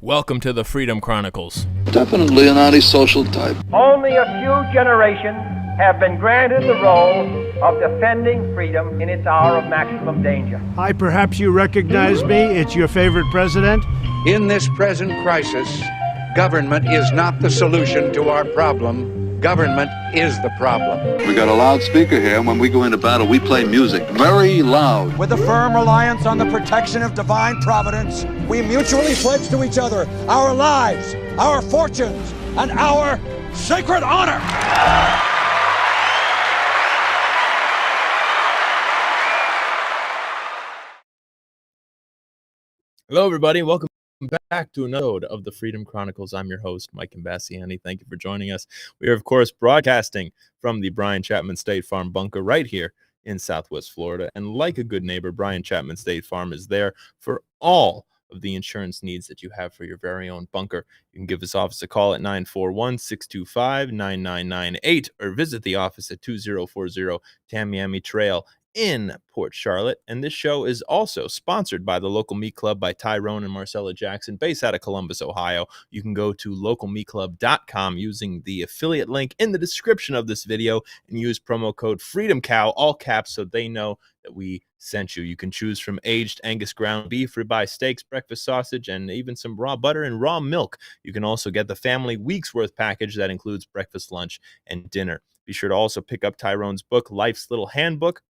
Welcome to the Freedom Chronicles. Definitely an antisocial type. Only a few generations have been granted the role of defending freedom in its hour of maximum danger. Hi, perhaps you recognize me. It's your favorite president. In this present crisis, government is not the solution to our problem. Government is the problem. We got a loudspeaker here, and when we go into battle, we play music very loud. With a firm reliance on the protection of divine providence, we mutually pledge to each other our lives, our fortunes, and our sacred honor. Hello, everybody. Welcome back to another episode of the Freedom Chronicles. I'm your host, Mike Imbasciani. Thank you for joining us. We are, of course, broadcasting from the Brian Chapman State Farm bunker right here in Southwest Florida. And like a good neighbor, Brian Chapman State Farm is there for all of the insurance needs that you have for your very own bunker. You can give this office a call at 941-625-9998 or visit the office at 2040 Tamiami Trail in Port Charlotte. And this show is also sponsored by the Local Meat Club by Tyrone and Marcella Jackson, based out of Columbus, Ohio. You can go to localmeatclub.com using the affiliate link in the description of this video and use promo code FreedomCow, all caps, so they know that we sent you. You can choose from aged Angus ground beef, ribeye steaks, breakfast sausage, and even some raw butter and raw milk. You can also get the family week's worth package that includes breakfast, lunch, and dinner. Be sure to also pick up Tyrone's book, Life's Little Handbook,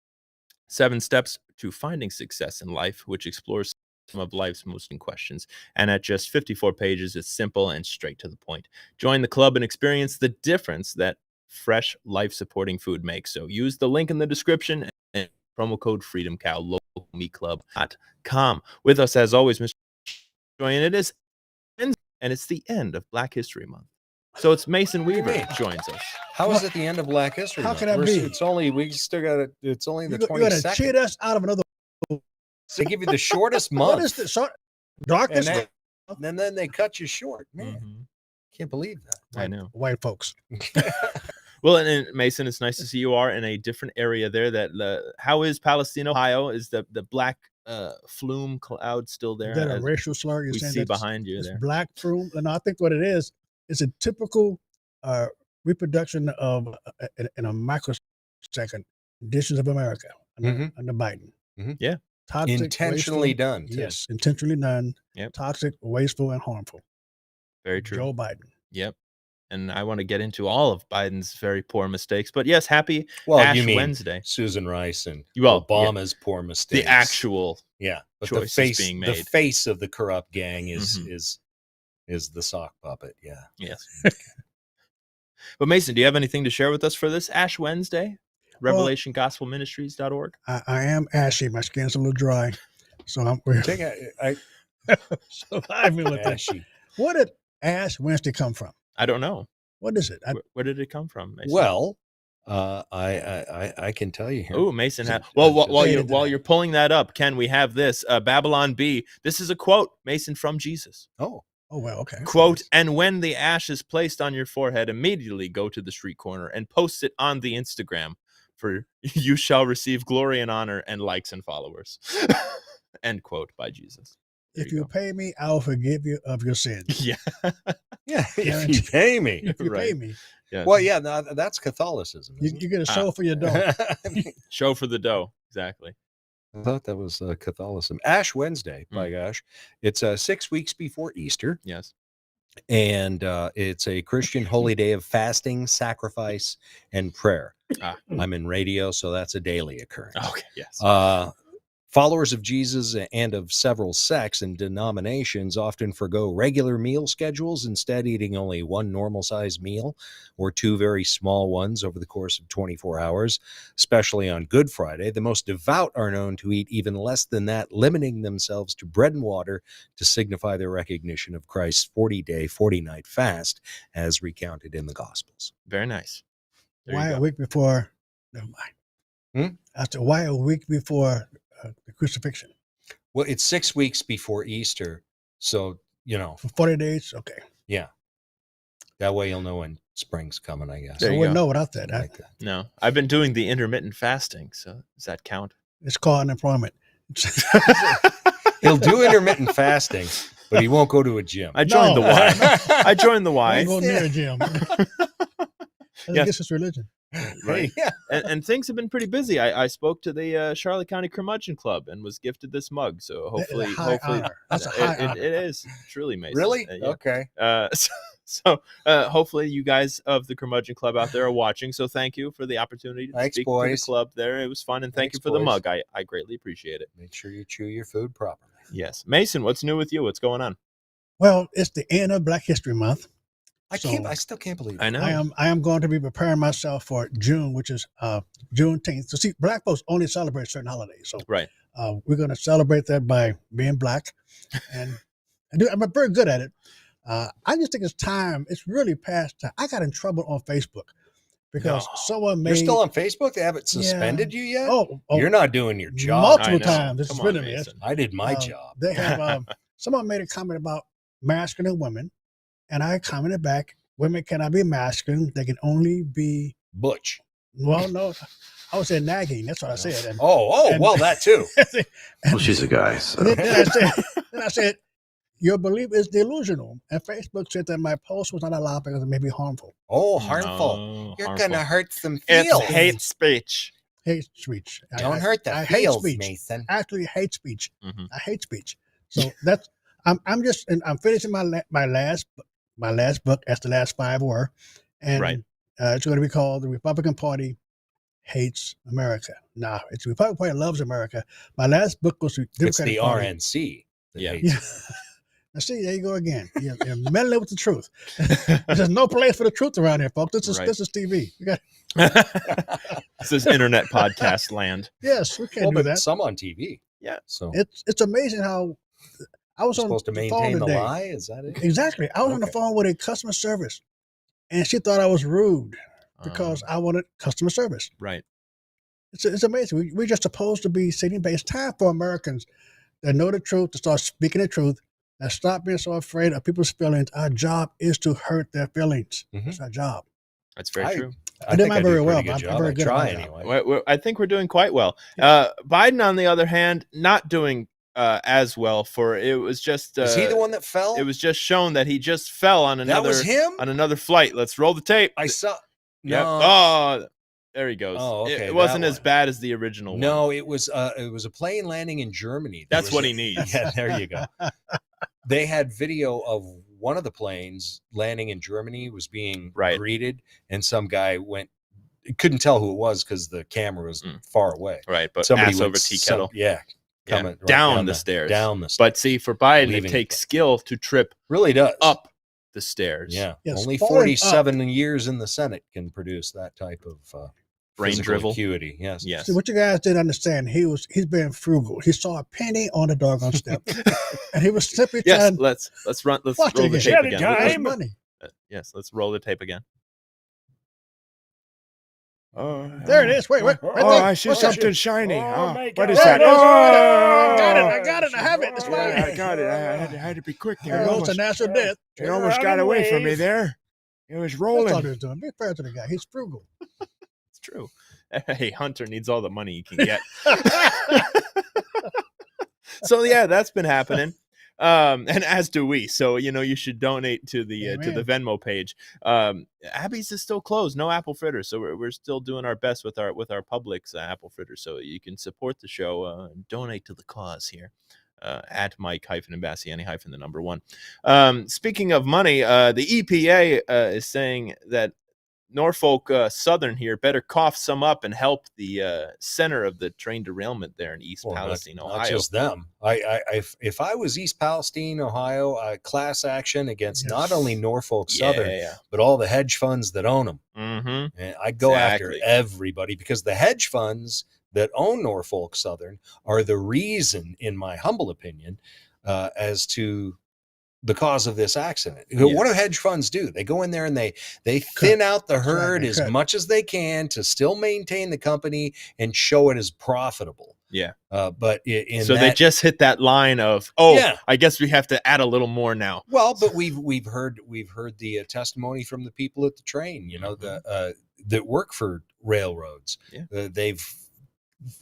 7 Steps to Finding Success in Life, which explores some of life's most important questions. And at just 54 pages, it's simple and straight to the point. Join the club and experience the difference that fresh, life-supporting food makes. So use the link in the description and promo code FreedomCow, localmeatclub.com. With us, as always, Mr. Joy, and it is, and it's the end of Black History Month. So it's Mason Weaver joins us. How is it the end of Black History How Month? can that be? It's only, we still got it. It's only the 22nd. You're going to cheat us out of another. They give you the shortest month. What is the short? Darkest? And then they cut you short. Man, can't believe that. I know. White folks. Well, and Mason, it's nice to see you are in a different area there. That how is Palestine, Ohio? Is the black flume cloud still there? Is that a racial slur? We see behind you there. Black flume. And I think what it is a typical reproduction of in a microsecond conditions of America under Biden. Mm-hmm. Yeah. Toxic, intentionally wasteful, done. Too. Yes, intentionally done. Yep. Toxic, wasteful, and harmful. Very true. Joe Biden. Yep. And I want to get into all of Biden's very poor mistakes. But yes, happy Ash Wednesday. Susan Rice and Obama's poor mistakes. The actual but choices being made. The face of the corrupt gang is the sock puppet. Yeah. Yes. But Mason, do you have anything to share with us for this Ash Wednesday? RevelationGospelMinistries.org. I am ashy. My skin's a little dry. So I'm surviving with ashy. Where did Ash Wednesday come from? I don't know. What is it? Where did it come from, Mason? Well, I can tell you here. Oh, Mason. While you're pulling that up, Ken, we have this Babylon B. This is a quote, Mason, from Jesus. Oh, well, okay. Quote, "And when the ash is placed on your forehead, immediately go to the street corner and post it on the Instagram, for you shall receive glory and honor and likes and followers." End quote by Jesus. If you pay me, I'll forgive you of your sins. Yeah. Yeah. If you pay me. If you pay me. Yeah. Well, yeah, no, that's Catholicism. You get a show for your dough. Show for the dough. Exactly. I thought that was Catholicism. Ash Wednesday, by gosh. It's 6 weeks before Easter. Yes. And it's a Christian holy day of fasting, sacrifice, and prayer. I'm in radio, so that's a daily occurrence. Okay, yes. Followers of Jesus and of several sects and denominations often forgo regular meal schedules, instead eating only one normal-sized meal or 2 very small ones over the course of 24 hours, especially on Good Friday. The most devout are known to eat even less than that, limiting themselves to bread and water to signify their recognition of Christ's 40-day, 40-night fast, as recounted in the Gospels. Very nice. Why a week before? Never mind. After why a week before the crucifixion? Well, it's 6 weeks before Easter, so for 40 days. Okay. Yeah, that way you'll know when spring's coming, I guess. I wouldn't know without that. No, I've been doing the intermittent fasting. So does that count? It's called unemployment. He'll do intermittent fasting, but he won't go to a gym. I joined the No. Y. I joined the I Y. ain't going near a gym. That's Yes. against his religion. Right. Yeah. And things have been pretty busy. I spoke to the Charlotte County Curmudgeon Club and was gifted this mug. So That is a hopefully, high honor. That's a high honor. it is truly, Mason. Really? Yeah. Okay. So hopefully you guys of the Curmudgeon Club out there are watching. So thank you for the opportunity to Thanks, speak to boys. the club there. It was fun, and thank Thanks, you for the boys. mug. I greatly appreciate it. Make sure you chew your food properly. Yes, Mason, what's new with you? What's going on? Well, it's the end of Black History Month. I still can't believe it. I know. I am going to be preparing myself for June, which is Juneteenth. So see, Black folks only celebrate certain holidays. So Right. we're going to celebrate that by being Black, and I'm very good at it. I just think it's time. It's really past time. I got in trouble on Facebook because No. someone made. You're still on Facebook? They haven't suspended you yet? Oh, You're not doing your job. multiple I know. times. This is Come on, really me. Mason. I did my job. They have someone made a comment about masculine women, and I commented back, women cannot be masculine. They can only be, Butch. well, no, I would say nagging. That's what I said. And, Well, that too. Well, she's a guy, so. then I said, your belief is delusional. And Facebook said that my post was not allowed because it may be harmful. Oh, harmful. No, You're harmful. going to hurt some It's feelings. hate speech. Hate speech. Don't hurt the I hate feels, speech. Mason. Actually, hate speech. Mhm. I hate speech. So that's I'm finishing my last book, as the last 5 were, and Right. it's going to be called The Republican Party Hates America. No, it's the Republican Party Loves America. My last book was the It's Democratic the Party. RNC. that Yeah. hates Yeah. Now see, there you go again. You're meddling with the truth. There's no place for the truth around here, folks. Right. This is TV. We got This is internet podcast land. yes, we can't Well, do but that. some on TV. Yeah. So It's amazing how I was you're on supposed to the phone maintain the today. lie? Is that it? Exactly. I was on the Okay. phone with a customer service, and she thought I was rude because I wanted customer service. Right. It's amazing. We're just supposed to be sitting back. It's time for Americans that know the truth to start speaking the truth and stop being so afraid of people's feelings. Our job is to hurt their feelings. Mhm. It's our job. That's very true. I did think mine do a very well, pretty good but I'm job. very I good at try my job. anyway. I think we're doing quite well. Biden, on the other hand, not doing as well. For it was just Is he the one that fell? It was just shown that he just fell on that another was him? on another flight. Let's roll the tape. I saw. Yep. No. Oh, there he goes. Oh, okay, It wasn't that as one. bad as the original one. No, it was a plane landing in Germany. There That's was what a- he needs. Yeah, there you go. They had video of one of the planes landing in Germany was being Right. greeted, and some guy couldn't tell who it was because the camera was far away. Right, but Somebody ass went over tea kettle. Yeah, Yeah, coming right down the stairs. Down the stairs. But see, for Biden, Leaving it the takes plane. skill to trip really does. up the stairs. Yeah, Yes, only falling 47 years in the Senate can produce that type of Brain physical drivel. acuity. Yes. Yes. See, what you guys didn't understand, he's being frugal. He saw a penny on the doggone step, and he was simply Yes. trying Let's roll the Watch it tape again. again. to Let's- make money. Yes, let's roll the tape again. There it is. Wait, right there. I see What's that? something shiny. Oh, my What God. is There that? it is. Oh, I got it. I have it. That's why I got it. I had to be quick there. There goes to natural death. It almost got away from me there. It was That's all he rolling. was doing. Be fair to the guy. He's frugal. It's true. Hey, Hunter needs all the money he can get. So yeah, that's been happening. And as do we. So you should donate to the Venmo page. Abby's is still closed, no apple fritters. So we're still doing our best with our Publix apple fritters. So you can support the show, and donate to the cause here. At Mike Imbasciani the number 1. Speaking of money, the EPA is saying that Norfolk Southern here better cough some up and help the center of the train derailment there in East Palestine, not Ohio. just them. If I was East Palestine, Ohio, class action against not only Norfolk Southern, but all the hedge funds that own them. Mm-hmm. And I'd go after Exactly. everybody because the hedge funds that own Norfolk Southern are the reason, in my humble opinion, as to the cause of this accident. What do hedge funds do? They go in there and they thin out the herd as much as they can to still maintain the company and show it as profitable. Yeah. But they just hit that line of, I guess we have to add a little more now. Well, but we've heard the testimony from the people at the train, that work for railroads. Yeah.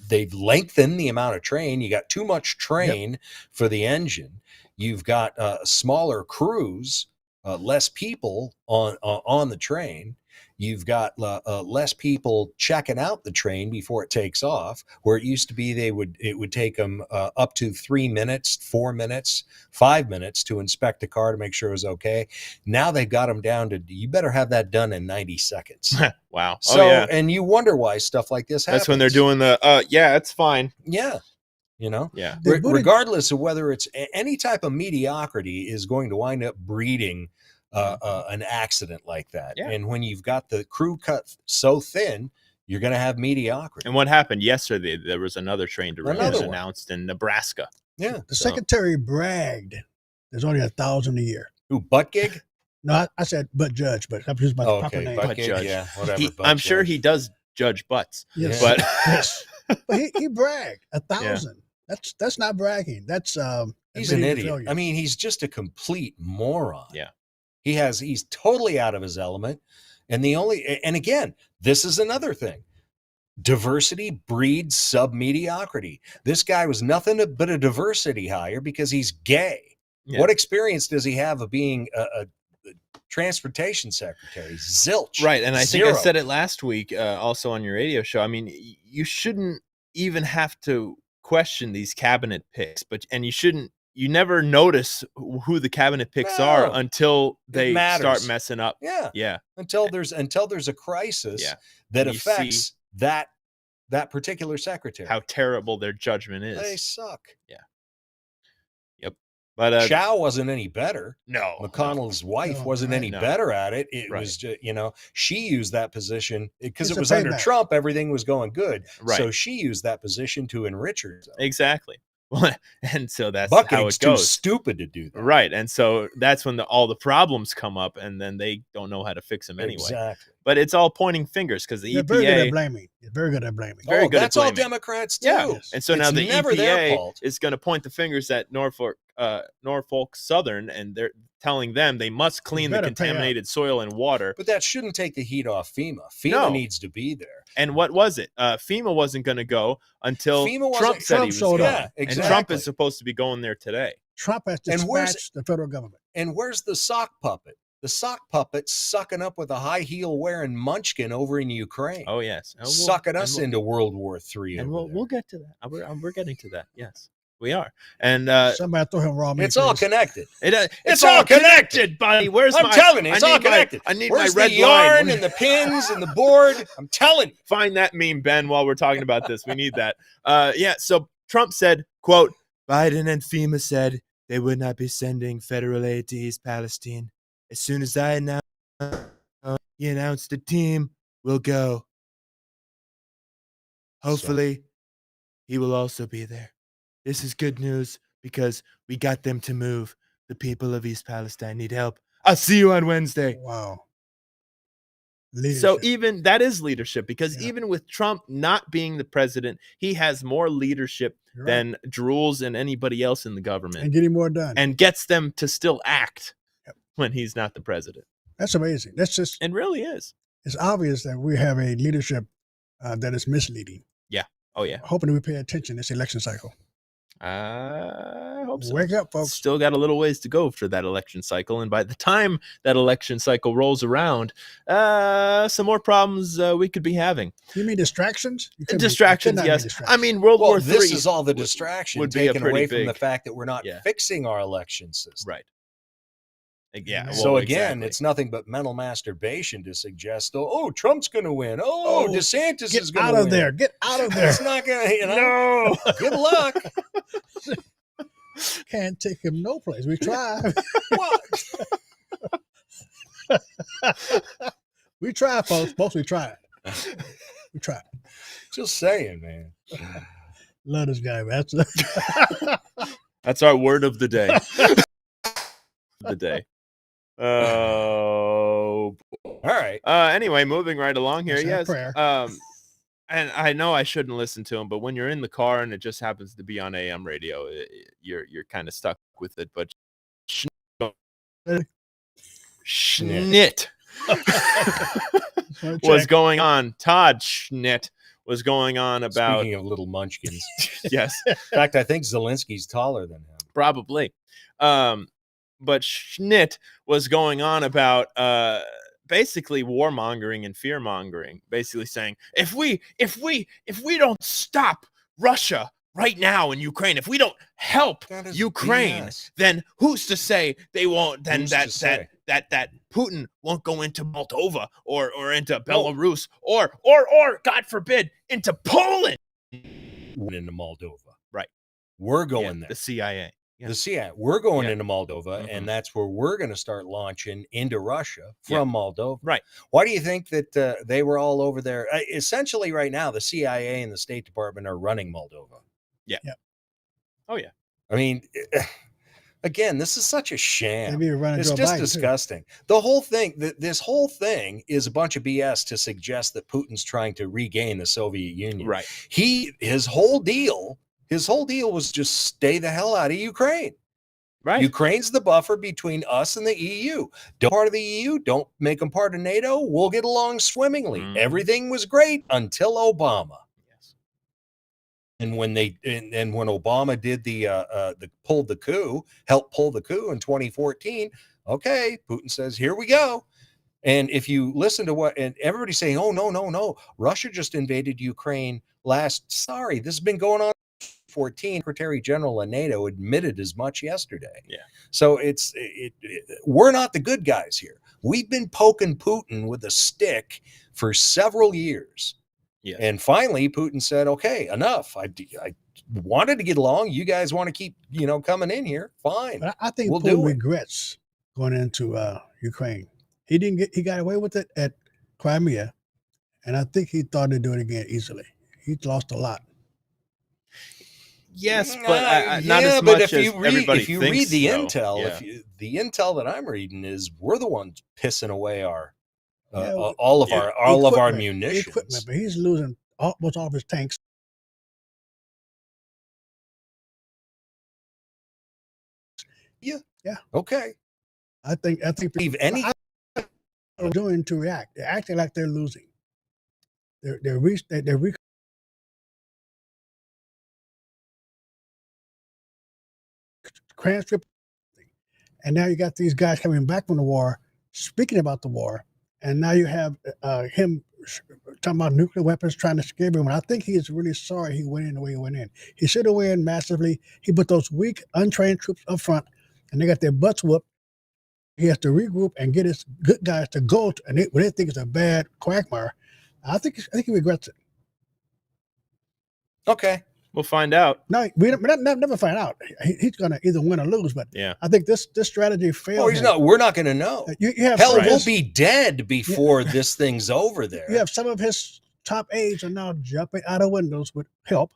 They've lengthened the amount of train. You got too much train for the engine. You've got smaller crews, less people on the train. You've got less people checking out the train before it takes off, where it used to be it would take them up to 3 minutes, 4 minutes, 5 minutes to inspect a car to make sure it was okay. Now they've got them down to, you better have that done in 90 seconds. Wow. So, yeah. and you wonder why stuff like this happens. That's when they're doing the, yeah, it's fine. Yeah. You know, Yeah. Regardless of whether it's any type of mediocrity is going to wind up breeding an accident like that. Yeah. And when you've got the crew cut so thin, you're going to have mediocrity. And what happened yesterday, there was another train derailment announced in Nebraska. Yeah. The secretary bragged there's only 1,000 a year. Who, butt gig? No, I said butt judge, but I'm just my proper name. Butt gig, yeah, whatever. I'm sure he does judge butts. Yes. But, yes. But he bragged 1,000. That's not bragging. That's he's an idiot. failure. I mean, he's just a complete moron. Yeah. He's totally out of his element. And again, this is another thing. Diversity breeds sub-mediocrity. This guy was nothing but a diversity hire because he's gay. Yeah. What experience does he have of being a transportation secretary? Zilch. Right. And I think Zero. I said it last week also on your radio show. I mean, you shouldn't even have to question these cabinet picks, you never notice who the cabinet picks are until they start messing up. Yeah. Yeah. Until there's a crisis that affects that particular secretary. How terrible their judgment is. They suck. Yeah. Yep. But Chow wasn't any better. No. McConnell's wife wasn't any better at it. It was just, she used that position because it was under Trump, everything was going good. Right. So she used that position to enrich herself. Exactly. And so that's Bucking's how it goes. Too stupid to do that. Right. And so that's when all the problems come up, and then they don't know how to fix them anyway. Exactly. But it's all pointing fingers because the EPA. Very good at blaming. Very good at blaming. Very good that's at all blaming. Democrats too. Yeah. And so now the never their EPA fault. is going to point the fingers at Norfolk Southern, and they're telling them they must clean the contaminated soil and water. But that shouldn't take the heat off FEMA. FEMA needs to be there. And what was it? FEMA wasn't going to go until Trump said he was going. Yeah, exactly. And Trump is supposed to be going there today. Trump has dispatched the federal government. And where's the sock puppet? The sock puppet sucking up with a high heel wearing munchkin over in Ukraine. Oh, yes. Sucking us into World War III. And we'll get to that. We're getting to that. Yes. We are. And somebody throw him raw meat. It's all connected. It's all connected, buddy. I'm telling you, it's all connected. I need Where's my red the yarn line and the pins and the board? I'm telling you. Find that meme, Ben, while we're talking about this. We need that. So Trump said, quote, Biden and FEMA said they would not be sending federal aid to East Palestine. As soon as I announced the team will go. Hopefully, he will also be there. This is good news because we got them to move. The people of East Palestine need help. I'll see you on Wednesday. Wow. Leadership. So even that is leadership because even with Trump not being the president, he has more leadership than Jules and anybody else in the government. And getting more done. And gets them to still act when he's not the president. That's amazing. That's just. It really is. It's obvious that we have a leadership that is misleading. Yeah. Oh, yeah. Hoping we pay attention this election cycle. I hope so. Wake up, folks. Still got a little ways to go for that election cycle. And by the time that election cycle rolls around, some more problems we could be having. You mean distractions? Distractions, yes. I mean, World War III. This is all the distraction taken away from the fact that we're not fixing our election system. Right. Yeah. So again, it's nothing but mental masturbation to suggest, Trump's going to win. DeSantis is going to win. Get out of there. It's not going to, No. Good luck. Can't take him no place. We tried. What? We tried, folks. We tried. We tried. Just saying, man. Love this guy, man. That's our word of the day. Oh, all right. Anyway, moving right along here. Yes. Prayer. And I know I shouldn't listen to him, but when you're in the car and it just happens to be on AM radio, you're kind of stuck with it. But Schnitt was going on. Todd Schnitt was going on about. Speaking of little munchkins. Yes. In fact, I think Zelensky's taller than him. Probably. But Schnitt was going on about basically warmongering and fear-mongering, basically saying, if we don't stop Russia right now in Ukraine, if we don't help That is Ukraine, BS. then who's to say they won't? Then Who's to say? that Putin won't go into Moldova or into Well- Belarus or God forbid into Poland. Into Moldova. Right. We're going there. The CIA. Yeah. The CIA. We're going Yeah. into Moldova, Mhm. and that's where we're going to start launching into Russia from Moldova. Right. Why do you think that they were all over there? Essentially, right now, the CIA and the State Department are running Moldova. Yeah. Yep. Oh yeah. I mean, again, this is such a sham. Maybe you're running It's Joe just Biden, too. disgusting. The whole thing, this whole thing is a bunch of BS to suggest that Putin's trying to regain the Soviet Union. Right. His whole deal was just stay the hell out of Ukraine. Right. Ukraine's the buffer between us and the EU. Don't part of the EU, don't make them part of NATO. We'll get along swimmingly. Mhm. Everything was great until Obama. Yes. And when when Obama did pulled the coup, helped pull the coup in 2014, okay, Putin says, here we go. And if you listen to and everybody's saying, oh, no, Russia just invaded Ukraine sorry, this has been going on. 14 Secretary General of NATO admitted as much yesterday. Yeah. So we're not the good guys here. We've been poking Putin with a stick for several years. Yeah. And finally, Putin said, okay, enough. I wanted to get along. You guys want to keep, coming in here. Fine. But I think We'll Putin do it. regrets going into Ukraine. He got away with it at Crimea, and I think he thought he'd do it again easily. He lost a lot. Yes, but not as but much if you as read, everybody if you thinks, read the though. intel, Yeah. the intel that I'm reading is we're the ones pissing away our Yeah, all of our Equipment, munitions. but he's losing almost all of his tanks. Yeah. Okay. I think Leave any are doing to react. They're acting like they're losing. They're transcript, and now you got these guys coming back from the war, speaking about the war, and now you have him talking about nuclear weapons, trying to scare everyone. I think he is really sorry he went in the way he went in. He should have went in massively. He put those weak, untrained troops up front, and they got their butts whooped. He has to regroup and get his good guys to go to, and when they think it's a bad quagmire, I think he regrets it. Okay. We'll find out. No, we never find out. He's going to either win or lose, but Yeah. I think this strategy failed. We're not going to know. You have Hell, some of we'll his- be dead before this thing's over there. You have some of his top aides are now jumping out of windows with help,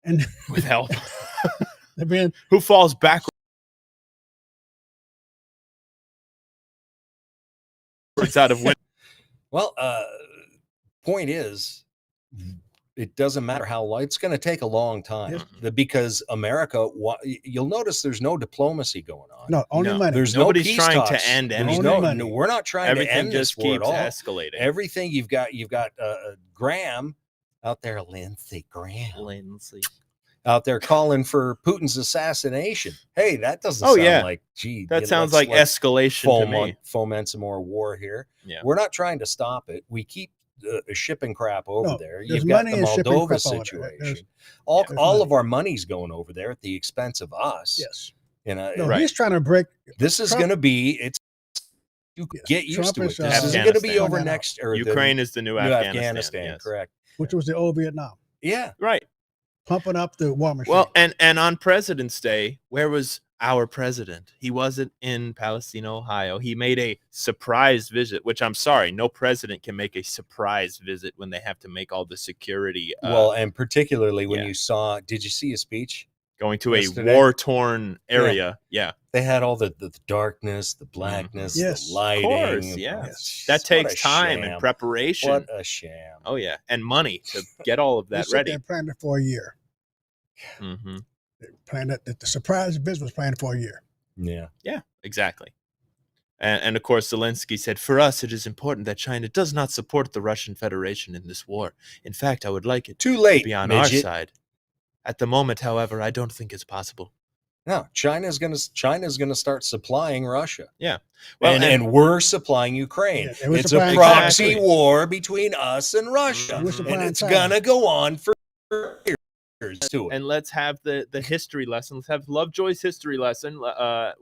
and With help. they're being Who falls backwards out of window? Well, point is, it doesn't matter how long. It's going to take a long time because America. You'll notice there's no diplomacy going on. no only No, money. There's Nobody's no peace trying to talks. end There's anything. Only money. no, we're not trying to Everything end just this war keeps at all. escalating. Everything you've got Graham out there, Lindsey Graham Lindsay. out there calling for Putin's assassination. Hey, that doesn't Oh, sound yeah. like, gee, That sounds like let's escalation to me. foment some more war here. Yeah. We're not trying to stop it. We keep shipping crap over No, there. there's You've got money the in shipping Moldova crap over there. situation. There's All money. of our money's going over there at the expense of us. Yes. No, Right. He's trying to break. this is Trump- going to be. You Yes, get used Trump to it. is, This isn't going to be Afghanistan. over Find that next. Or Ukraine is the new new Afghanistan. Yes. correct? which was the old Vietnam, Yeah. Right. pumping up the war machine. Well, and on President's Day, where was our president? He wasn't in Palestine, Ohio. He made a surprise visit, which I'm sorry, no president can make a surprise visit when they have to make all the security. Well, and particularly when yeah. you saw, did you see his speech? Going to a yesterday? war-torn area. Yeah. They had all the darkness, the blackness, Yes. the Of lighting. course, yeah. It's That just- what takes a time sham. and preparation. What a sham. Oh, yeah. And money to get all of They that sit ready. there planning it for a year. Mm-hmm. They planned that the surprise visit was planned for a year. Yeah. Yeah, exactly. And of course, Zelensky said, "For us, it is important that China does not support the Russian Federation in this war. In fact, I would like it Too to late. be on midget. our side. At the moment, however, I don't think it's possible." No, China's gonna start supplying Russia. Yeah. Well, and we're supplying Ukraine. Yeah, and we're It's a supplying proxy Exactly. war between us and Russia, And we're and supplying it's China. gonna go on for years to it. and let's have the history lesson. Let's have Lovejoy's history lesson.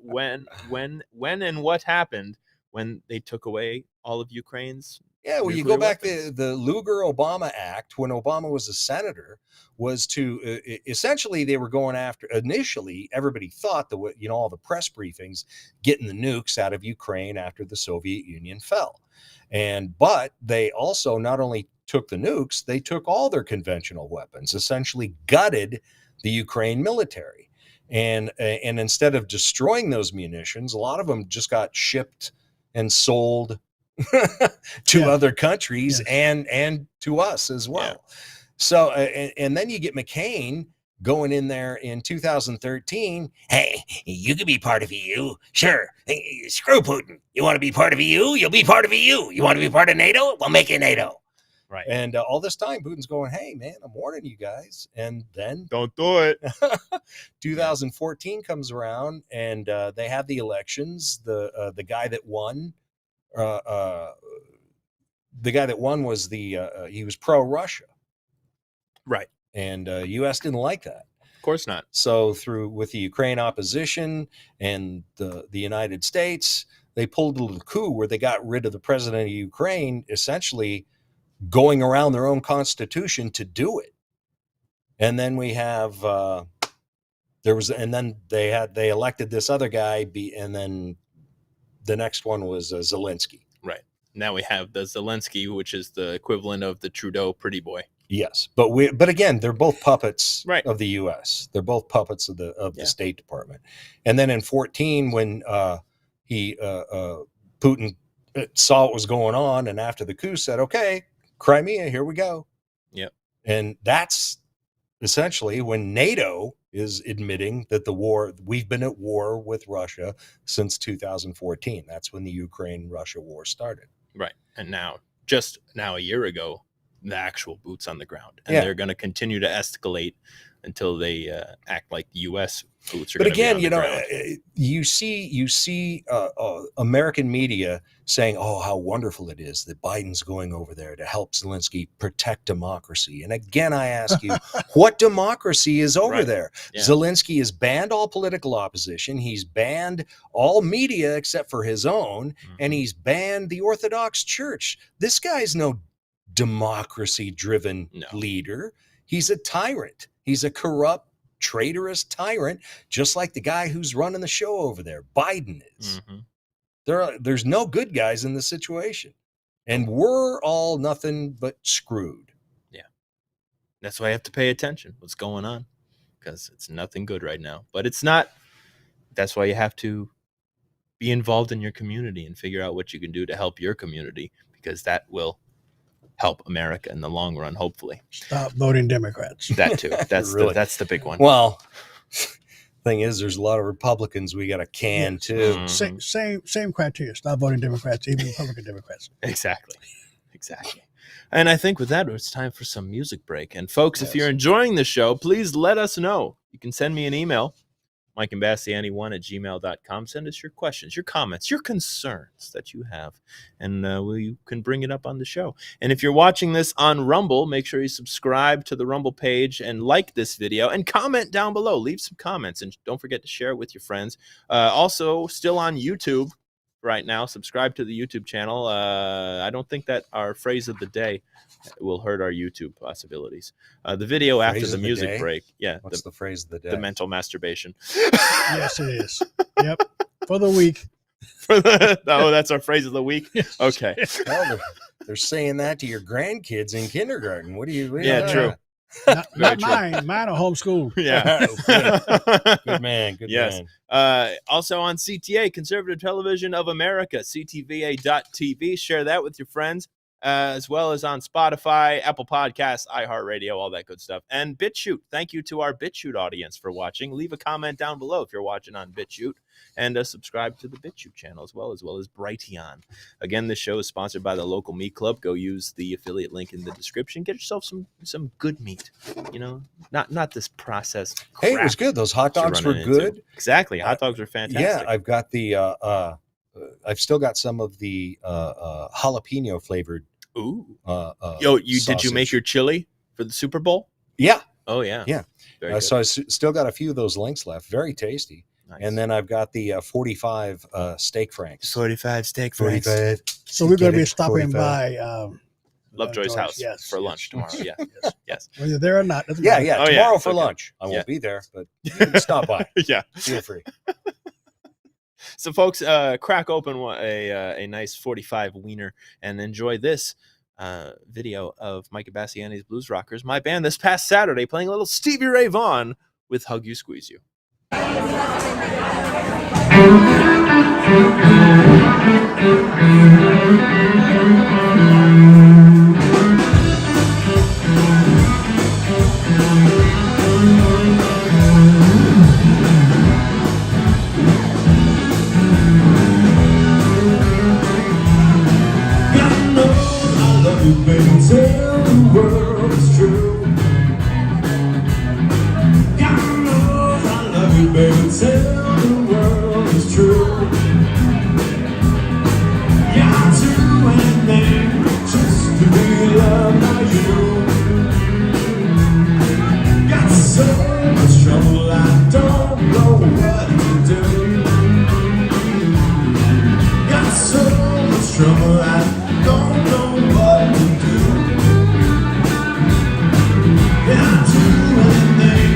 When and what happened when they took away all of Ukraine's. Yeah, well, you nuclear go back weapons. to the Lugar-Obama Act when Obama was a senator, was to essentially they were going after. Initially, everybody thought all the press briefings getting the nukes out of Ukraine after the Soviet Union fell, but they also not only took the nukes, they took all their conventional weapons, essentially gutted the Ukraine military, and instead of destroying those munitions, a lot of them just got shipped and sold to other countries and to us as well. Yeah. So and then you get McCain going in there in 2013. Hey, you can be part of EU. Sure. Hey, screw Putin. You want to be part of EU? You'll be part of EU. You want to be part of NATO? We'll make it NATO. Right. And all this time, Putin's going, hey, man, I'm warning you guys. And then Don't do it. 2014 comes around and they have the elections. The guy that won was he was pro-Russia, Right. and U.S. didn't like that. Of course not. So with the Ukraine opposition and the United States, they pulled a little coup where they got rid of the president of Ukraine, essentially going around their own constitution to do it. And then we have they elected this other guy, and then the next one was Zelensky. Right. Now we have the Zelensky, which is the equivalent of the Trudeau pretty boy. Yes, but again, they're both puppets Right. of the U.S. They're both puppets of the State Department. And then in 2014, when Putin saw what was going on, and after the coup said, "Okay, Crimea, here we go." Yep. And that's essentially when NATO is admitting that we've been at war with Russia since 2014. That's when the Ukraine-Russia war started. Right. And just a year ago, the actual boots on the ground. And Yeah. they're going to continue to escalate until they act like the U.S. boots are But going to be again, on the ground. you see American media saying, "Oh, how wonderful it is that Biden's going over there to help Zelensky protect democracy." And again, I ask you, what democracy is over Right. there? Yeah. Zelensky has banned all political opposition. He's banned all media except for his own, and he's banned the Orthodox Church. This guy's no democracy-driven leader. He's a tyrant. He's a corrupt, traitorous tyrant, just like the guy who's running the show over there. Biden is. There's no good guys in the situation, and we're all nothing but screwed. Yeah. That's why I have to pay attention what's going on, because it's nothing good right now. But it's not. That's why you have to be involved in your community and figure out what you can do to help your community, because that will help America in the long run, hopefully. Stop voting Democrats. That too. That's Really? that's the big one. Well, thing is, there's a lot of Republicans we got to can too. Same criteria. Stop voting Democrats, even Republican Democrats. Exactly. And I think with that, it's time for some music break. And folks, if you're enjoying the show, please let us know. You can send me an email, Mike Imbasciani1@gmail.com. Send us your questions, your comments, your concerns that you have, and we can bring it up on the show. And if you're watching this on Rumble, make sure you subscribe to the Rumble page and like this video and comment down below. Leave some comments, and don't forget to share it with your friends. Also, still on YouTube right now. Subscribe to the YouTube channel. I don't think that our phrase of the day will hurt our YouTube possibilities. The video after the music break. Yeah. What's the phrase of the day? The mental masturbation. Yes, it is. Yep. For the week. That's our phrase of the week. Okay. Well, they're saying that to your grandkids in kindergarten. What do you? True. Not mine. Mine are homeschooled. Yeah. Good man. Good yes. man. Also on CTA, Conservative Television of America, CTVA.tv. Share that with your friends. as well as on Spotify, Apple Podcasts, iHeartRadio, all that good stuff. And BitChute. Thank you to our BitChute audience for watching. Leave a comment down below if you're watching on BitChute, and subscribe to the BitChute channel as well as Brighteon. Again, this show is sponsored by the local meat club. Go use the affiliate link in the description. Get yourself some good meat. You know, not this processed crap. Hey, it was good. Those hot dogs were good. Into. Exactly, hot dogs were fantastic. Yeah, I've got the I've still got some of the jalapeno flavored. Ooh. Did you make your chili for the Super Bowl? Yeah. Oh yeah. Yeah. So I still got a few of those links left. Very tasty. Nice. And then I've got the 45 steak franks. 45 steak franks. 45. So we're going to be stopping by Lovejoy's house for lunch tomorrow. Yeah. Yes. Whether there or not. Yeah. Tomorrow for okay. lunch. I won't be there, but you can stop by. Yeah. Feel free. So, folks, crack open a nice 45 wiener and enjoy this video of Mike Imbasciani's Blues Rockers, my band, this past Saturday, playing a little Stevie Ray Vaughan with Hug You, Squeeze You. Baby, tell the world it's true. God knows I love you, baby, tell the world it's true. Yeah, I'd do anything just to be loved by you. Got so much trouble, I don't know what to do. Got so much trouble, I don't know what to do. Yeah, I'd do anything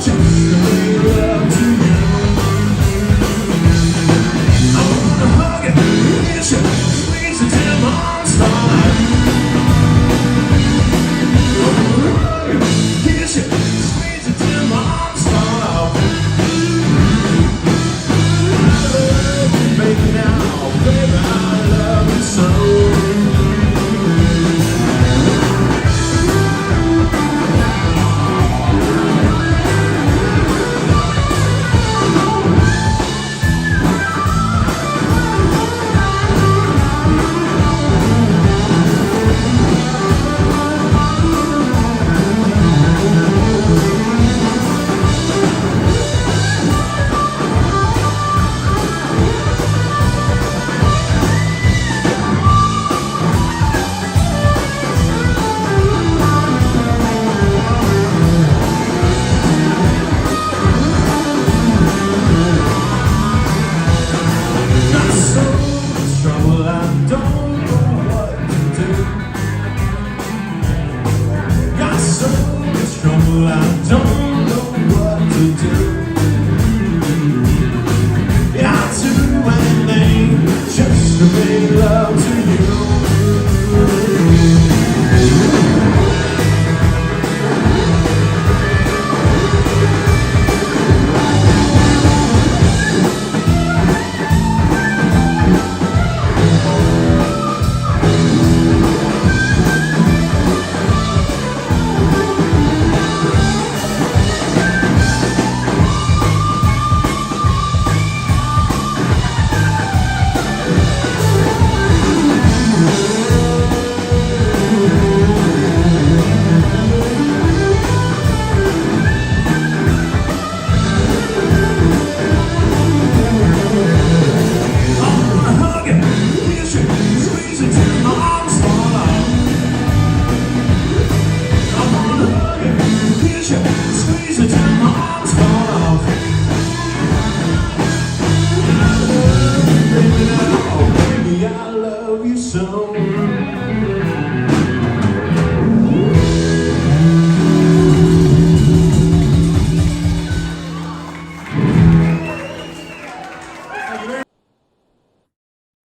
just to make love to you. I wanna hug it, kiss it, squeeze it till my arms fall out. I wanna hug it, kiss it, squeeze it till my arms fall out. I love you, baby, now, baby, I love you so.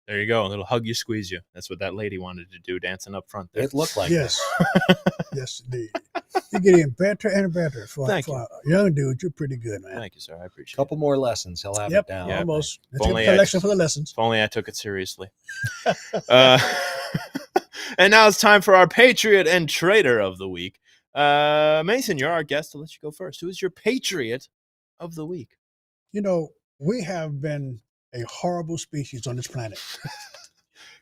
There you go. A little hug you, squeeze you. That's what that lady wanted to do, dancing up front there. It looked like yes. Yes, indeed. You're getting better and better. For a young dude, you're pretty good, man. Thank you, sir. I appreciate it. Couple more lessons. He'll have it down. Yeah, almost. If only collection for the lessons. If only I took it seriously. And now it's time for our Patriot and Traitor of the Week. Mason, you're our guest. I'll let you go first. Who is your Patriot of the Week? You know, we have been a horrible species on this planet.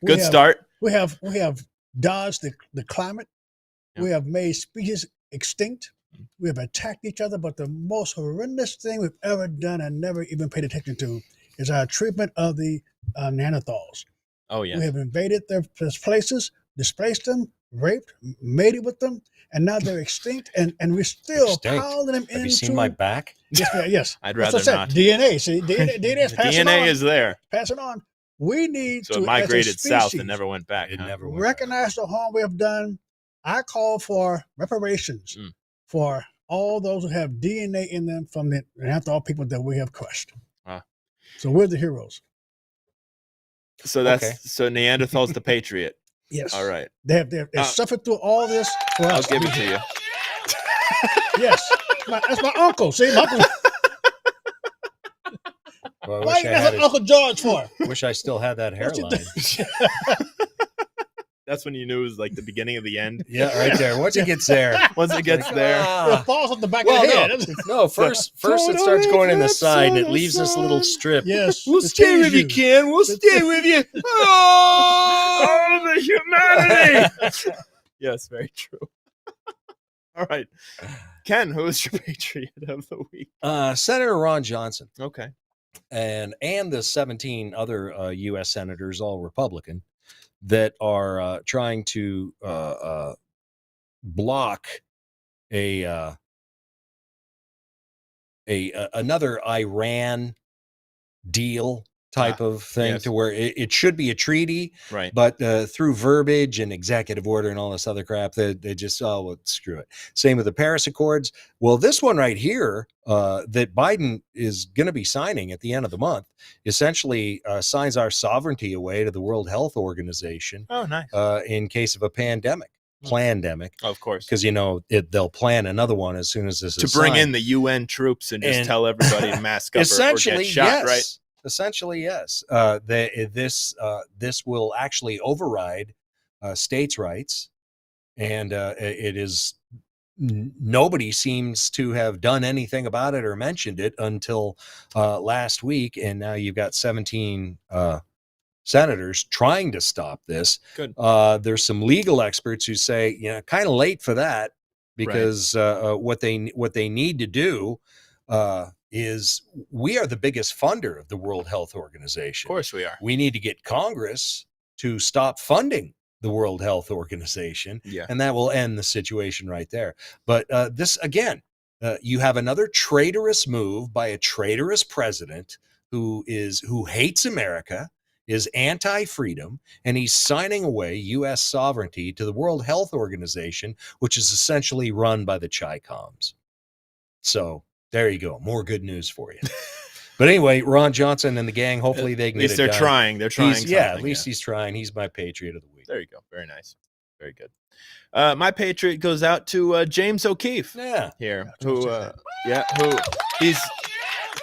Good start. We have dodged the climate. Yeah. We have made species extinct. We have attacked each other. But the most horrendous thing we've ever done and never even paid attention to is our treatment of the Neanderthals. Oh, yeah. We have invaded their places, displaced them, raped, mated with them, and now they're extinct, and we're still piling them into... Have you seen my back? Yes. I'd That's rather what I said. not. DNA, see? DNA is passing DNA on. is there. Passing on. We need So to, it migrated as a south species, and never went back. It huh? never went recognize the harm we have done. I call for reparations for all those who have DNA in them from the Neanderthal people that we have crushed. Wow. So we're the heroes. So that's so Neanderthal's the Patriot. Yes. All right. They've suffered through all this for I'll us. give it to you. Yes. That's my uncle. See, my uncle. Well, I Why wish you I got had Uncle George for? wish I still had that What you hairline. That's when you knew it was like the beginning of the end. Yeah, right there. Once it gets there. Once it gets there. It falls off the back Well, of the head. no, first it starts going in the side and it leaves this little strip. Yes. We'll to stay tease with you, Ken. We'll stay with you. Oh, the humanity. Yes, very true. All right. Ken, who is your Patriot of the Week? Senator Ron Johnson. Okay. And the 17 other U.S. senators, all Republican, that are trying to block another Iran deal type of thing, yes. to where it should be a treaty, Right. but through verbiage and executive order and all this other crap, they just, well, screw it. Same with the Paris Accords. Well, this one right here that Biden is going to be signing at the end of the month essentially signs our sovereignty away to the World Health Organization. Oh, nice. In case of a plandemic. Of course. Because, they'll plan another one as soon as this is to bring signed. in the UN troops and just tell everybody to mask up or get shot, yes. right? Essentially, yes. This will actually override states' rights, and it is nobody seems to have done anything about it or mentioned it until last week, and now you've got 17 senators trying to stop this. Good. There's some legal experts who say, kind of late for that, because what they need to do is, we are the biggest funder of the World Health Organization. Of course we are. We need to get Congress to stop funding the World Health Organization, and that will end the situation right there. But this, again, you have another traitorous move by a traitorous president who hates America, is anti-freedom, and he's signing away U.S. sovereignty to the World Health Organization, which is essentially run by the Chi-Coms. So there you go. More good news for you. But anyway, Ron Johnson and the gang, hopefully they can get it done. At least they're trying. They're trying. At least he's trying. He's my Patriot of the Week. There you go. Very nice. Very good. My Patriot goes out to James O'Keefe. Yeah. Here. Who he's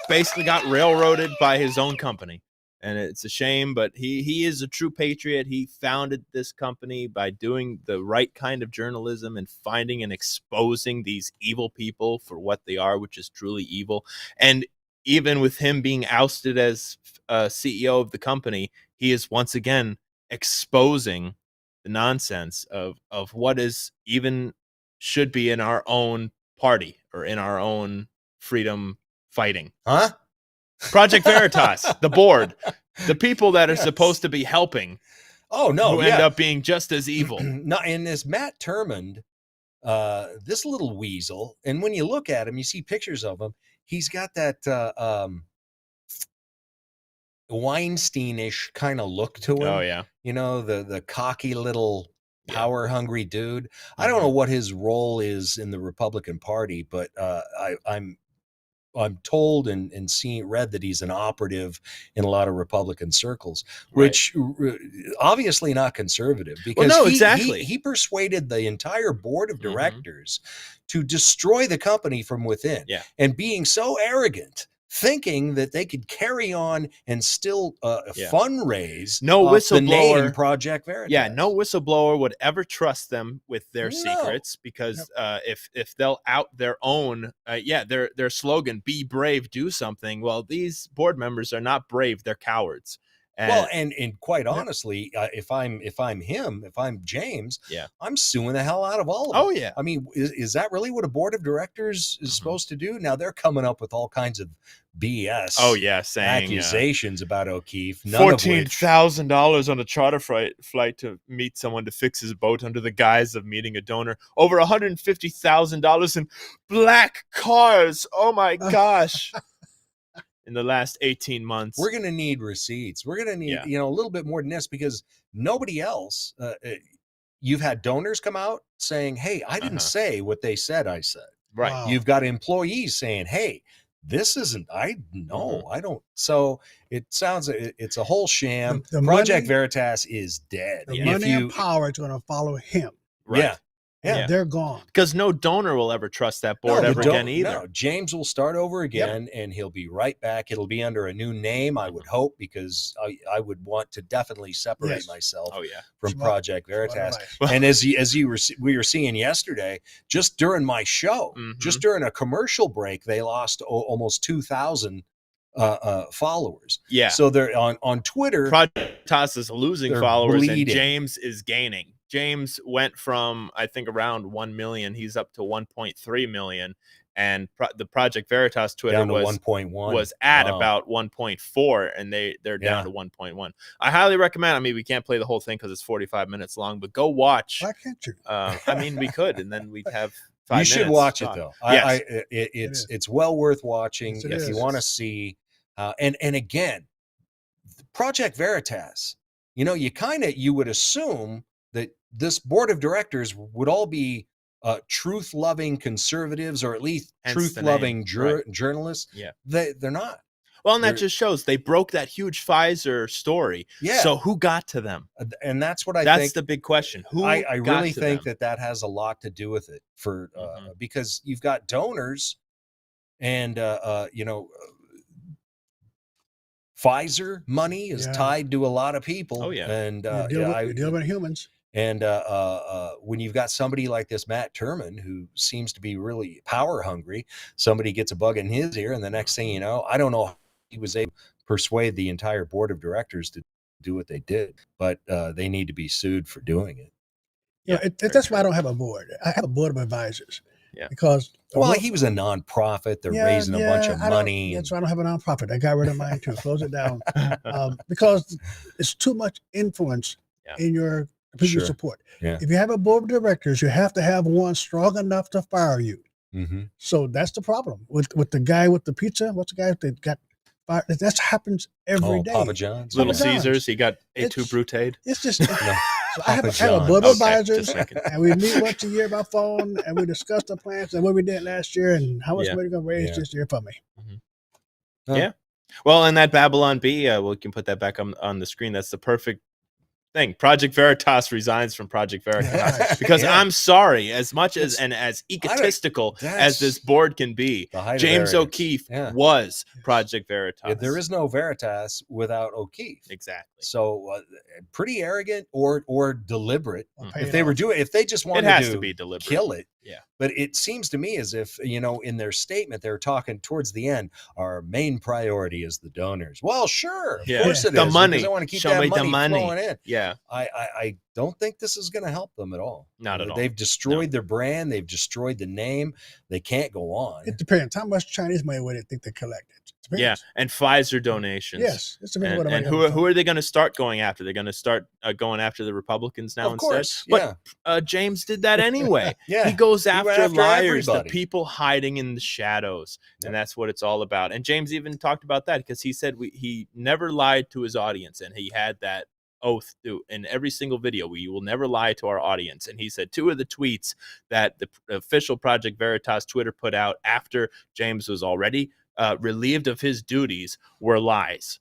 basically got railroaded by his own company. And it's a shame, but he is a true patriot. He founded this company by doing the right kind of journalism and finding and exposing these evil people for what they are, which is truly evil. And even with him being ousted as CEO of the company, he is once again exposing the nonsense of what is even should be in our own party or in our own freedom fighting. Huh? Project Veritas, the board, the people that are supposed to be helping. Oh, no. Who end up being just as evil. No, and this Matt Turmond, this little weasel, and when you look at him, you see pictures of him, he's got that Weinstein-ish kind of look to him. Oh, yeah. The cocky little power-hungry dude. I don't know what his role is in the Republican Party, but I'm told and read that he's an operative in a lot of Republican circles, which obviously not conservative, because he persuaded the entire board of directors to destroy the company from within. Yeah. And being so arrogant, thinking that they could carry on and still fundraise No off the name whistleblower. Project Veritas. Yeah, no whistleblower would ever trust them with their secrets because if they'll out their own, their slogan, "Be brave, do something." Well, these board members are not brave; they're cowards. And quite honestly, if I'm James, I'm suing the hell out of all of them. Oh yeah. I mean, is that really what a board of directors is supposed to do? Now they're coming up with all kinds of BS. Oh yeah, saying accusations about O'Keefe. $14,000 on a charter flight to meet someone to fix his boat under the guise of meeting a donor. Over $150,000 in black cars. Oh my gosh. In the last 18 months. We're going to need receipts. We're going to need, a little bit more than this because nobody else, you've had donors come out saying, hey, I didn't say what they said I said. Right. Wow. You've got employees saying, hey, this isn't, I don't. So it sounds, it's a whole sham. The Project money, Veritas is dead. The money and power is going to follow him. Right. Yeah, they're gone. Because no donor will ever trust that board ever again either. No, James will start over again and he'll be right back. It'll be under a new name, I would hope, because I would want to definitely separate myself from Project Veritas. And as we were seeing yesterday, just during my show, just during a commercial break, they lost almost 2,000 followers. Yeah. So they're on Twitter. Project Veritas is losing followers bleeding. and James is gaining. James went from, I think, around 1 million. He's up to 1.3 million. And the Project Veritas Twitter down to 1.1 was at about 1.4, and they're down to 1.1. I highly recommend. I mean, we can't play the whole thing because it's 45 minutes long, but go watch. Why can't you? I mean, we could, and then we'd have 5 minutes. You should watch it though. Yes. It's well worth watching Yes, if you want to see. And again, Project Veritas. You would assume that this board of directors would all be truth-loving conservatives, or at least truth-loving journalists. Yeah, they're not. Well, and that just shows they broke that huge Pfizer story. Yeah. So who got to them? And that's what That's the big question. Who? I really think them? that has a lot to do with it for because you've got donors and Pfizer money is tied to a lot of people. Oh yeah. And you deal with humans. And when you've got somebody like this Matt Turman, who seems to be really power hungry, somebody gets a bug in his ear, and the next thing you know, I don't know how he was able to persuade the entire board of directors to do what they did, but they need to be sued for doing it. That's why I don't have a board. I have a board of advisors. Yeah. Because he was a nonprofit. They're raising a bunch of money. That's why I don't have a nonprofit. I got rid of mine too. Close it down because it's too much influence in your people support. Yeah. If you have a board of directors, you have to have one strong enough to fire you. Mm-hmm. So that's the problem with the guy with the pizza. What's the guy that got fired? That happens every day. Papa John's. Little Caesars. He got A2 Brutade. It's just. So I have a board of advisors, and we meet once a year by phone, and we discuss the plans and what we did last year and how much money we're going to raise this year for me. Mm-hmm. Yeah. Well, and that Babylon Bee, we can put that back on the screen. That's the perfect thing. Project Veritas resigns from Project Veritas because I'm sorry, as much as egotistical as this board can be, James O'Keefe was Project Veritas. There is no Veritas without O'Keefe. Exactly. So pretty arrogant or deliberate. If they just wanted to be deliberate. Kill it. Yeah. But it seems to me as if, in their statement, they're talking towards the end, our main priority is the donors. Well, sure. Of course it is. The money. I want to keep Show that me the money flowing in. Yeah. I don't think this is going to help them at all. Not at all. They've destroyed their brand. They've destroyed the name. They can't go on. It depends. How much Chinese money would they think they collected? Yeah, and Pfizer donations. Yes. And who are they going to start going after? They're going to start going after the Republicans now instead? Course, yeah. But James did that anyway. Yeah. He goes after liars, everybody. the people hiding in the shadows, and that's what it's all about. And James even talked about that because he said he never lied to his audience, and he had that oath in every single video. We will never lie to our audience. And he said 2 of the tweets that the official Project Veritas Twitter put out after James was already relieved of his duties were lies.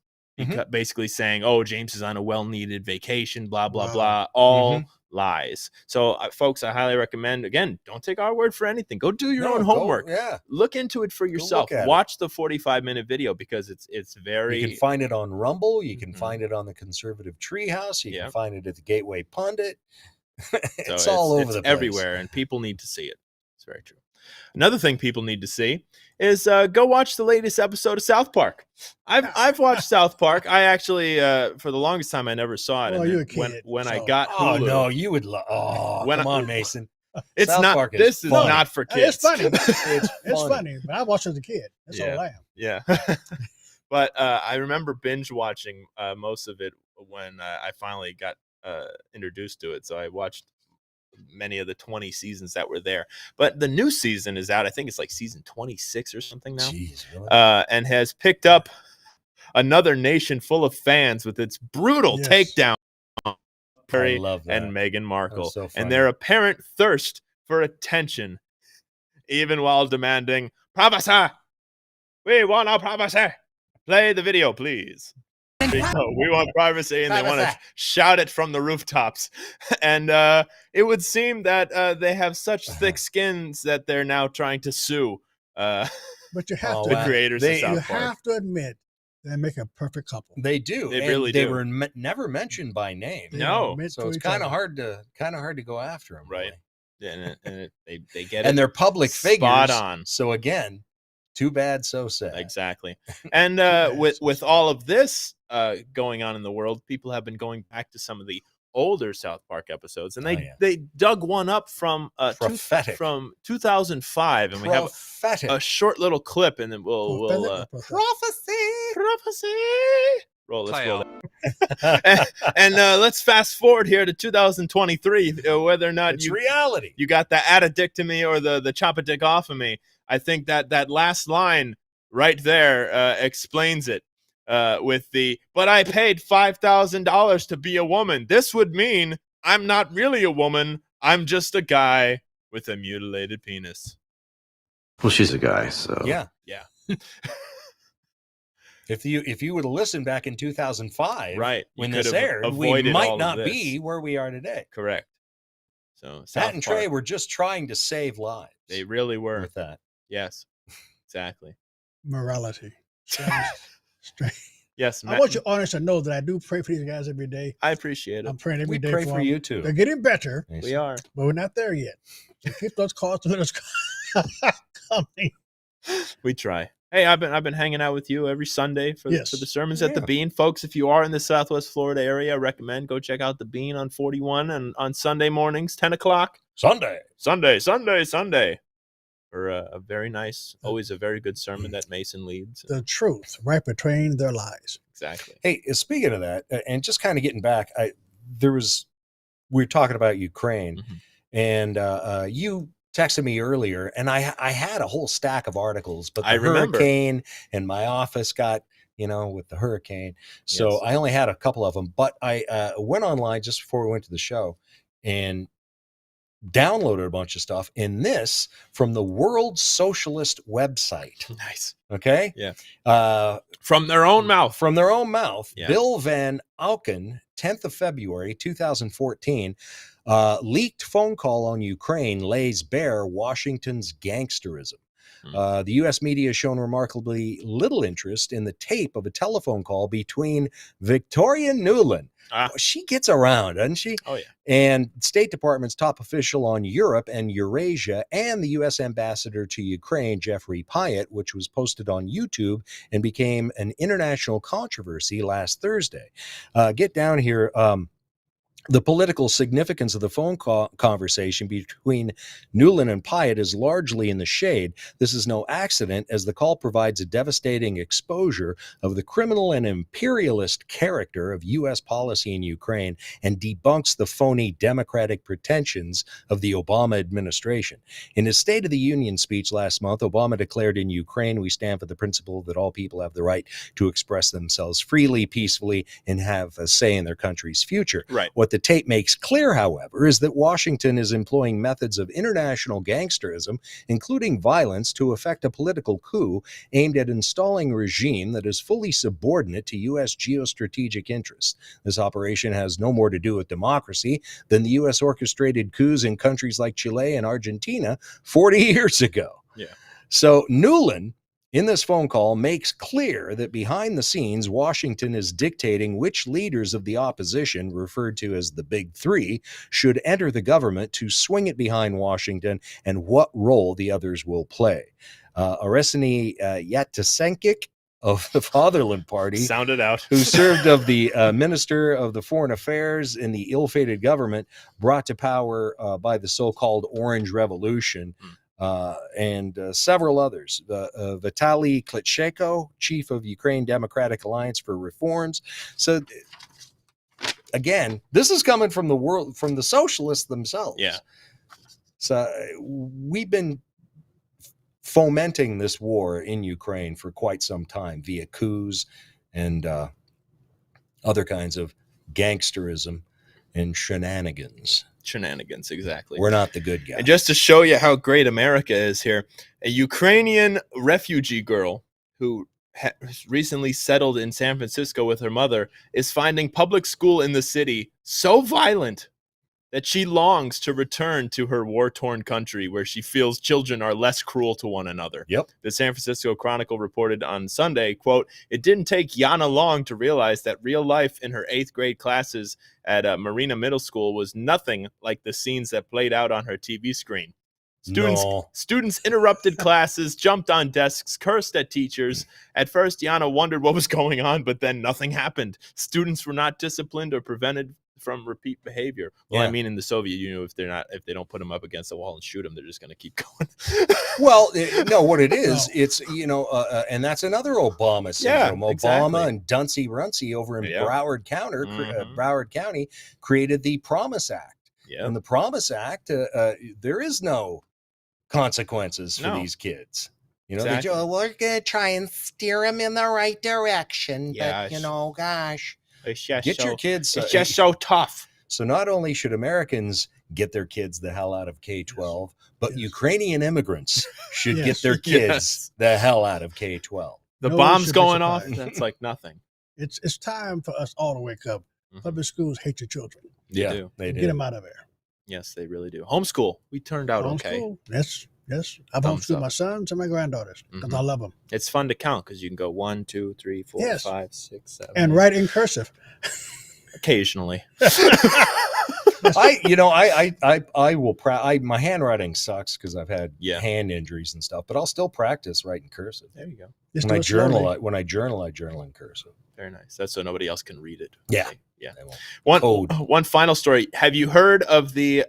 Basically saying, James is on a well-needed vacation, blah, blah, blah. All lies. So, folks, I highly recommend, again, don't take our word for anything. Go do your No, own go- homework. yeah. Look into it for yourself. look at Watch the 45-minute video because it's very. You can find it on Rumble. You can Mhm. find it on the Conservative Treehouse. You Yeah. can find it at the Gateway Pundit. It's So all over it's the place. everywhere, and people need to see it. It's very true. Another thing people need to see is go watch the latest episode of South Park. I've watched South Park. I actually for the longest time I never saw it. Well, and you're then a kid, when I so- got Oh Hulu, no, you would love. Oh, When come I- on, Mason. it's South not. Park is This is funny. not for kids. It's funny. It's It's funny. funny, but I watched it as a kid. That's all I am. Yeah. But I remember binge watching most of it when I finally got introduced to it. So I watched many of the 20 seasons that were there. But the new season is out. I think it's like season 26 or something now. Jeez, really? And has picked up another nation full of fans with its brutal Yes. takedown of I Harry love that. and Meghan Markle, so funny. and their apparent thirst for attention, even while demanding privacy. We want our privacy. Play the video, please. We want privacy, and they want to Privacy. shout it from the rooftops. And it would seem that they have such thick skins that they're now trying to sue But you have Oh, to the wow. creators They- of you South Park. have to admit they make a perfect couple. They do. They and really they do. were never mentioned by name. They No. are meant So for it's each kind of other. hard to go after them. Right. Really. They get And it they're public figures. spot on. So again, too bad, so sad. Exactly. And with all of this going on in the world, people have been going back to some of the older South Park episodes, and Oh, yeah. they dug one up from Prophetic. from 2005, and we have Prophetic. a short little clip, and then we'll prophecy. Roll. Let's roll that. And let's fast forward here to 2023. Whether or not It's reality. you got the add a dick to me or the chop a dick off of me. I think that last line right there explains it with the, but I paid $5,000 to be a woman. This would mean I'm not really a woman. I'm just a guy with a mutilated penis. Well, she's a guy, so Yeah. Yeah. If you would have listened back in 2005, Right. You when could this have aired, we avoided all might of not this. be where we are today. Correct. So Pat South and Park, Trey were just trying to save lives. they really were. with that. Yes. Exactly. Morality. Sounds strange. Yes. I want your audience to know that I do pray for these guys every day. I appreciate it. I'm praying every We day pray for them. you too. They're getting better, We are. but we're not there yet. So keep those calls to let us coming. We try. Hey, I've been hanging out with you every Sunday for the sermons at the Yeah. Bean, folks. If you are in the Southwest Florida area, I recommend go check out the Bean on 41 and on Sunday mornings, 10 o'clock. Sunday. For a very nice, always a very good sermon that Mason leads. The truth right between their lies. Exactly. Hey, speaking of that, and just kind of getting back, we were talking about Ukraine, Mhm. and you texted me earlier, and I had a whole stack of articles, but the I remember. hurricane and my office got, with the hurricane. So Yes. I only had a couple of them, but I went online just before we went to the show and downloaded a bunch of stuff. And this from the World Socialist website. Nice. Okay. Yeah. From their own mouth. From their own mouth. Yeah. Bill Van Auken, 10th of February, 2014, leaked phone call on Ukraine lays bare Washington's gangsterism. The U.S. media has shown remarkably little interest in the tape of a telephone call between Victoria Nuland. She gets around, doesn't she? Oh, yeah. And State Department's top official on Europe and Eurasia, and the U.S. ambassador to Ukraine, Jeffrey Pyatt, which was posted on YouTube and became an international controversy last Thursday. Get down here. The political significance of the phone call conversation between Nuland and Pyatt is largely in the shade. This is no accident, as the call provides a devastating exposure of the criminal and imperialist character of U.S. policy in Ukraine and debunks the phony democratic pretensions of the Obama administration. In his State of the Union speech last month, Obama declared, "In Ukraine, we stand for the principle that all people have the right to express themselves freely, peacefully, and have a say in their country's future." Right. What the tape makes clear, however, is that Washington is employing methods of international gangsterism, including violence, to effect a political coup aimed at installing a regime that is fully subordinate to U.S. geostrategic interests. This operation has no more to do with democracy than the U.S. orchestrated coups in countries like Chile and Argentina 40 years ago. Yeah. So Newland, in this phone call, makes clear that behind the scenes, Washington is dictating which leaders of the opposition, referred to as the Big Three, should enter the government to swing it behind Washington and what role the others will play. Arseniy Yatsenyuk of the Fatherland Party, sounded out, who served as the Minister of the Foreign Affairs in the ill-fated government brought to power by the so-called Orange Revolution, and several others. Vitaly Klitschko, chief of Ukraine Democratic Alliance for Reforms. So again, this is coming from the socialists themselves. Yeah. So we've been fomenting this war in Ukraine for quite some time via coups and other kinds of gangsterism and shenanigans. Shenanigans, exactly. We're not the good guys. And just to show you how great America is here, a Ukrainian refugee girl who recently settled in San Francisco with her mother is finding public school in the city so violent that she longs to return to her war-torn country where she feels children are less cruel to one another. Yep. The San Francisco Chronicle reported on Sunday, quote, "It didn't take Yana long to realize that real life in her 8th grade classes at Marina Middle School was nothing like the scenes that played out on her TV screen. Students interrupted classes, jumped on desks, cursed at teachers. At first, Yana wondered what was going on, but then nothing happened. Students were not disciplined or prevented from repeat behavior." Well, Yeah. I mean, in the Soviet Union, if they don't put them up against the wall and shoot them, they're just going to keep going. Well, no, what it is, it's, and that's another Obama syndrome. Yeah, Obama exactly. and Duncy Runcy over in Yeah. Broward County created the Promise Act. Yeah. And the Promise Act, there is no consequences for No. these kids. Exactly. We're going to try and steer them in the right direction. Yes. But, gosh, It's just get your kids. It's just so tough. So not only should Americans get their kids the hell out of K-12, but Yes. Ukrainian immigrants should Yes. get their kids Yes. the hell out of K-12. The No one bomb's should be going off. surprised. That's like nothing. It's time for us all to wake up. Mhm. Public schools hate your children. They do. they Get do. them out of there. Yes, they really do. Homeschool. We turned out okay. Homeschool? Yes. I've Thumbs homeschooled up. my sons and my granddaughters because Mhm. I love them. It's fun to count because you can go 1, 2, 3, 4, Yes. 5, 6, 7. And 8. write in cursive. Occasionally. I will my handwriting sucks because I've had Yeah. hand injuries and stuff, but I'll still practice writing cursive. There you go. Just When do I it slowly. journal, I journal in cursive. Very nice. That's so nobody else can read it. Yeah. Okay. Yeah. I won't. Code. One final story. Have you heard of the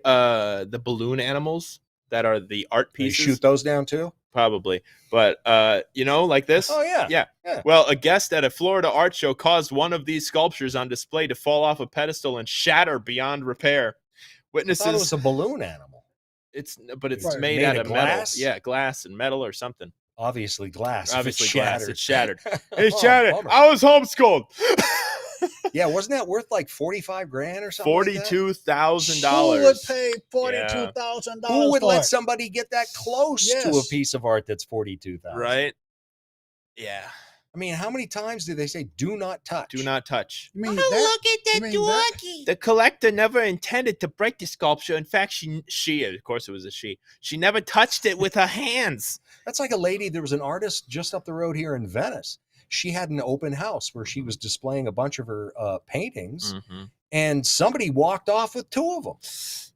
balloon animals that are the art You pieces? shoot those down too? Probably. But like this? Oh yeah. Yeah. Well, a guest at a Florida art show caused one of these sculptures on display to fall off a pedestal and shatter beyond repair. I thought it was Witnesses a balloon animal. it's Right. made Made out of of metal. glass? Yeah, glass and metal or something. Obviously glass. If Obviously it's glass. shattered. It's shattered. Oh, It's shattered. bummer. I was homeschooled. Yeah, wasn't that worth like $45,000 or something? like that? $42,000. Who would pay $42,000? Who would for let it? somebody get that close to a Yes. piece of art that's $42,000? Right? Yeah. I mean, how many times do they say "do not touch"? Do not touch. You mean that? You mean that? The collector never intended to break the sculpture. In fact, she, of course it was a she never touched it with her hands. That's like a lady. There was an artist just up the road here in Venice. She had an open house where she was displaying a bunch of her paintings, and somebody walked off with 2 of them.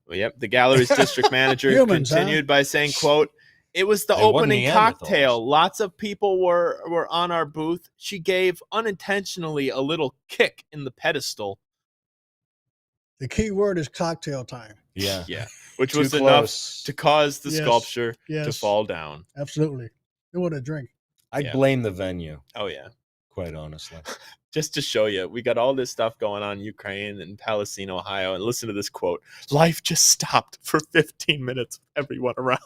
Well, yep. The gallery's district manager Humans, continued by saying, quote, "It was the They wasn't opening Neanderthals. cocktail. Lots of people were on our booth. She gave unintentionally a little kick in the pedestal." The key word is cocktail time. Yeah, Yeah. Which Too was close. enough to cause the Yes. sculpture to Yes. fall down. Absolutely. They want a drink. I'd Yeah. blame the venue, Oh, yeah. quite honestly. Just to show you, we got all this stuff going on in Ukraine and Palestine, Ohio. And listen to this quote. "Life just stopped for 15 minutes with everyone around."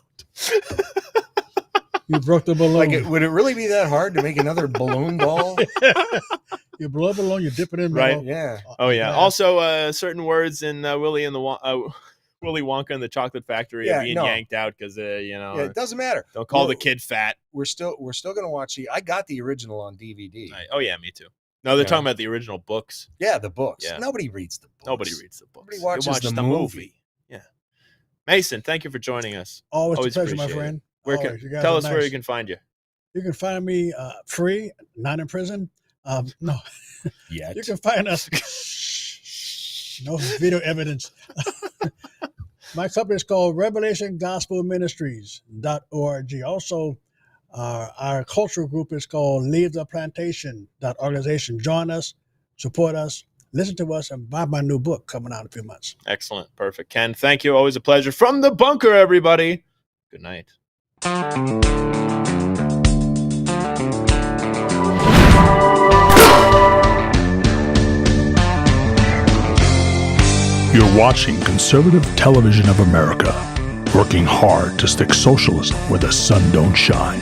You broke the balloon. Would it really be that hard to make another balloon doll? You blow a balloon, you dip it in Right. metal. Yeah. Oh yeah. Yeah. Also, certain words in Willy Wonka and the Chocolate Factory Yeah, are being no. yanked out because Yeah, it doesn't matter. don't call the We're- kid fat. We're still going to watch I got the original on DVD. Oh yeah, me too. No, they're Yeah. talking about the original books. Yeah, the books. Yeah. Nobody reads the books. Nobody reads the books. Nobody They watches watch the movie. Yeah. Mason, thank you for joining us. Always, Always a pleasure, my appreciate it. friend. Where Always. You guys tell are us where nice. you can find you. You can find me free, not in prison. No, Yet. you can find us. No video evidence. My company is called RevelationGospelMinistries.org. Also, our cultural group is called LeaveThePlantation.organization. Join us, support us, listen to us, and buy my new book coming out in a few months. Excellent. Perfect. Ken, thank you. Always a pleasure. From the bunker, everybody. Good night. You're watching Conservative Television of America, working hard to stick socialism where the sun don't shine.